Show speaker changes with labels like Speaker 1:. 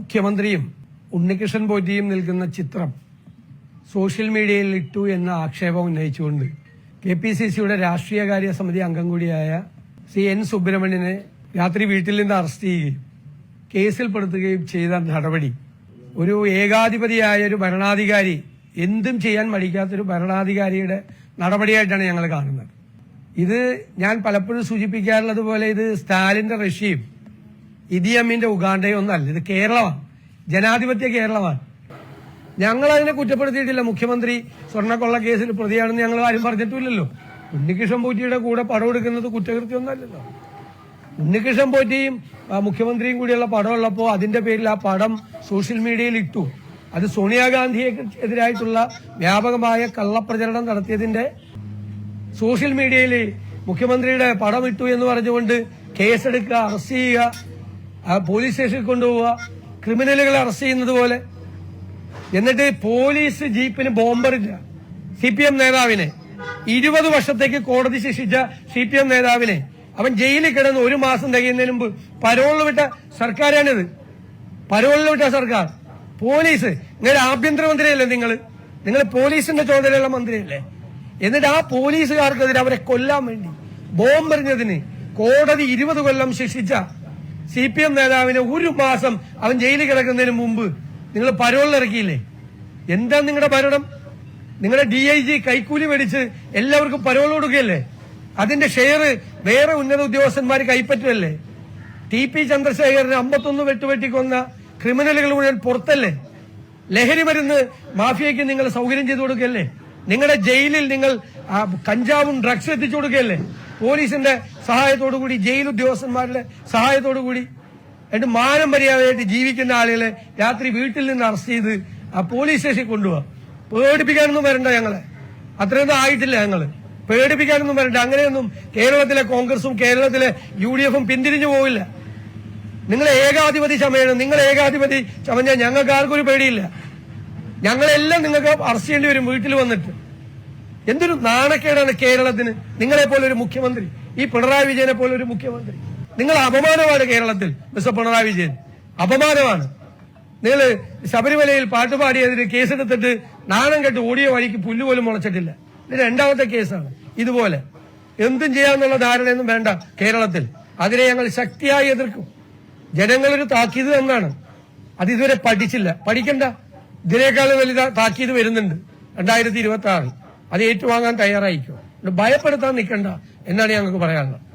Speaker 1: മുഖ്യമന്ത്രിയും ഉണ്ണികൃഷ്ണൻ പോറ്റിയും നിൽക്കുന്ന ചിത്രം സോഷ്യൽ മീഡിയയിൽ ഇട്ടു എന്ന ആക്ഷേപം ഉന്നയിച്ചുകൊണ്ട് KPCCയുടെ രാഷ്ട്രീയകാര്യ സമിതി അംഗം കൂടിയായ N. സുബ്രഹ്മണ്യനെ രാത്രി വീട്ടിൽ നിന്ന് അറസ്റ്റ് ചെയ്യുകയും കേസിൽപ്പെടുത്തുകയും ചെയ്ത നടപടി ഒരു ഏകാധിപതിയായ ഒരു ഭരണാധികാരി, എന്തും ചെയ്യാൻ മടിക്കാത്തൊരു ഭരണാധികാരിയുടെ നടപടിയായിട്ടാണ് ഞങ്ങൾ കാണുന്നത്. ഇത് ഞാൻ പലപ്പോഴും സൂചിപ്പിക്കാറുള്ളത് പോലെ ഇത് സ്റ്റാലിന്റെ റഷ്യയും ഇദി അമീന്റെ ഉഗാണ്ടയോ ഒന്നല്ല. ഇത് കേരളമാണ്, ജനാധിപത്യ കേരളമാണ്. ഞങ്ങൾ അതിനെ കുറ്റപ്പെടുത്തിയിട്ടില്ല. മുഖ്യമന്ത്രി സ്വർണ്ണക്കൊള്ള കേസിൽ പ്രതിയാണെന്ന് ഞങ്ങൾ ആരും പറഞ്ഞിട്ടില്ലല്ലോ. ഉണ്ണികൃഷ്ണൻ പോറ്റിയുടെ കൂടെ പടം എടുക്കുന്നത് കുറ്റകൃത്യമൊന്നുമല്ലല്ലോ. ഉണ്ണികൃഷ്ണൻ പോറ്റിയും മുഖ്യമന്ത്രിയും കൂടിയുള്ള പടം ഉള്ളപ്പോൾ അതിന്റെ പേരിൽ ആ പടം സോഷ്യൽ മീഡിയയിൽ ഇട്ടു. അത് സോണിയാഗാന്ധിയെതിരായിട്ടുള്ള വ്യാപകമായ കള്ളപ്രചരണം നടത്തിയതിന്റെ സോഷ്യൽ മീഡിയയിൽ മുഖ്യമന്ത്രിയുടെ പടം ഇട്ടു എന്ന് പറഞ്ഞുകൊണ്ട് കേസെടുക്കുക, അറസ്റ്റ് ചെയ്യുക, പോലീസ് സ്റ്റേഷനിൽ കൊണ്ടുപോവുക, ക്രിമിനലുകളെ അറസ്റ്റ് ചെയ്യുന്നത് പോലെ. എന്നിട്ട് പോലീസ് ജീപ്പിന് ബോംബറില്ല. CPM നേതാവിനെ 20 വർഷത്തേക്ക് കോടതി ശിക്ഷിച്ച CPM നേതാവിനെ അവൻ ജയിലിൽ കിടന്ന് 1 മാസം തികയുന്നതിന് മുമ്പ് പരോളിൽ വിട്ട സർക്കാരാണിത്. പരോളിൽ വിട്ട സർക്കാർ. പോലീസ്, നിങ്ങളുടെ ആഭ്യന്തരമന്ത്രിയല്ലേ നിങ്ങൾ പോലീസിന്റെ ചുമതലയുള്ള മന്ത്രിയല്ലേ? എന്നിട്ട് ആ പോലീസുകാർക്കെതിരെ അവരെ കൊല്ലാൻ വേണ്ടി ബോംബെറിഞ്ഞതിന് കോടതി 20 കൊല്ലം ശിക്ഷിച്ച CPM നേതാവിനെ 1 മാസം അവൻ ജയിലിൽ കിടക്കുന്നതിന് മുമ്പ് നിങ്ങൾ പരോളിലിറക്കിയില്ലേ? എന്താ നിങ്ങളുടെ ഭരണം? നിങ്ങളുടെ DIG കൈക്കൂലി മേടിച്ച് എല്ലാവർക്കും പരോൾ കൊടുക്കുകയല്ലേ? അതിന്റെ ഷെയർ വേറെ ഉന്നത ഉദ്യോഗസ്ഥന്മാർ കൈപ്പറ്റുമല്ലേ? TP ചന്ദ്രശേഖരന് 51 വെട്ടുവെട്ടിക്കൊന്ന ക്രിമിനലുകൾ മുഴുവൻ പുറത്തല്ലേ? ലഹരി മരുന്ന് മാഫിയയ്ക്ക് നിങ്ങൾ സൗകര്യം ചെയ്തു കൊടുക്കുകയല്ലേ? നിങ്ങളുടെ ജയിലിൽ നിങ്ങൾ കഞ്ചാവും ഡ്രഗ്സ് എത്തിച്ചു കൊടുക്കുകയല്ലേ? പോലീസിന്റെ സഹായത്തോടുകൂടി, ജയിൽ ഉദ്യോഗസ്ഥന്മാരുടെ സഹായത്തോടുകൂടി. എന്നിട്ട് മാനം മര്യാദയായിട്ട് ജീവിക്കുന്ന ആളുകളെ രാത്രി വീട്ടിൽ നിന്ന് അറസ്റ്റ് ചെയ്ത് പോലീസ് സ്റ്റേഷനിൽ കൊണ്ടുപോവാ. പേടിപ്പിക്കാനൊന്നും വരണ്ട, ഞങ്ങളെ അത്രയൊന്നും ആയിട്ടില്ല. ഞങ്ങള് പേടിപ്പിക്കാനൊന്നും വരണ്ട. അങ്ങനെയൊന്നും കേരളത്തിലെ കോൺഗ്രസും കേരളത്തിലെ UDF പിന്തിരിഞ്ഞു പോവില്ല. നിങ്ങൾ ഏകാധിപതി ചമയണം. നിങ്ങൾ ഏകാധിപതി ചമഞ്ഞാൽ ഞങ്ങൾക്ക് ആർക്കും ഒരു പേടിയില്ല. ഞങ്ങളെല്ലാം നിങ്ങൾക്ക് അറസ്റ്റ് ചെയ്യേണ്ടി വരും വീട്ടിൽ വന്നിട്ട്. എന്തൊരു നാണക്കേടാണ് കേരളത്തിന് നിങ്ങളെ പോലെ ഒരു മുഖ്യമന്ത്രി, ഈ പിണറായി വിജയനെ പോലെ ഒരു മുഖ്യമന്ത്രി. നിങ്ങൾ അപമാനമാണ് കേരളത്തിൽ. മിസ്റ്റർ പിണറായി വിജയൻ അപമാനമാണ്. നിങ്ങൾ ശബരിമലയിൽ പാട്ടുപാടിയതിന് കേസെടുത്തിട്ട് നാണം കെട്ട് ഓടിയ വഴിക്ക് പുല്ലുപോലും മുളച്ചിട്ടില്ല. ഇത് 2ാമത്തെ കേസാണ്. ഇതുപോലെ എന്തും ചെയ്യാമെന്നുള്ള ധാരണയൊന്നും വേണ്ട കേരളത്തിൽ. അതിനെ ഞങ്ങൾ ശക്തിയായി എതിർക്കും. ജനങ്ങളൊരു താക്കീത് എന്നാണ്. അത് ഇതുവരെ പഠിച്ചില്ല. പഠിക്കണ്ട. ഇതിനേക്കാളും വലിയ താക്കീത് വരുന്നുണ്ട് 2026. അത് ഏറ്റുവാങ്ങാൻ തയ്യാറായിക്കോ. ഭയപ്പെടുത്താൻ നിൽക്കണ്ട എന്നാണ് ഞങ്ങൾക്ക് പറയാനുള്ളത്.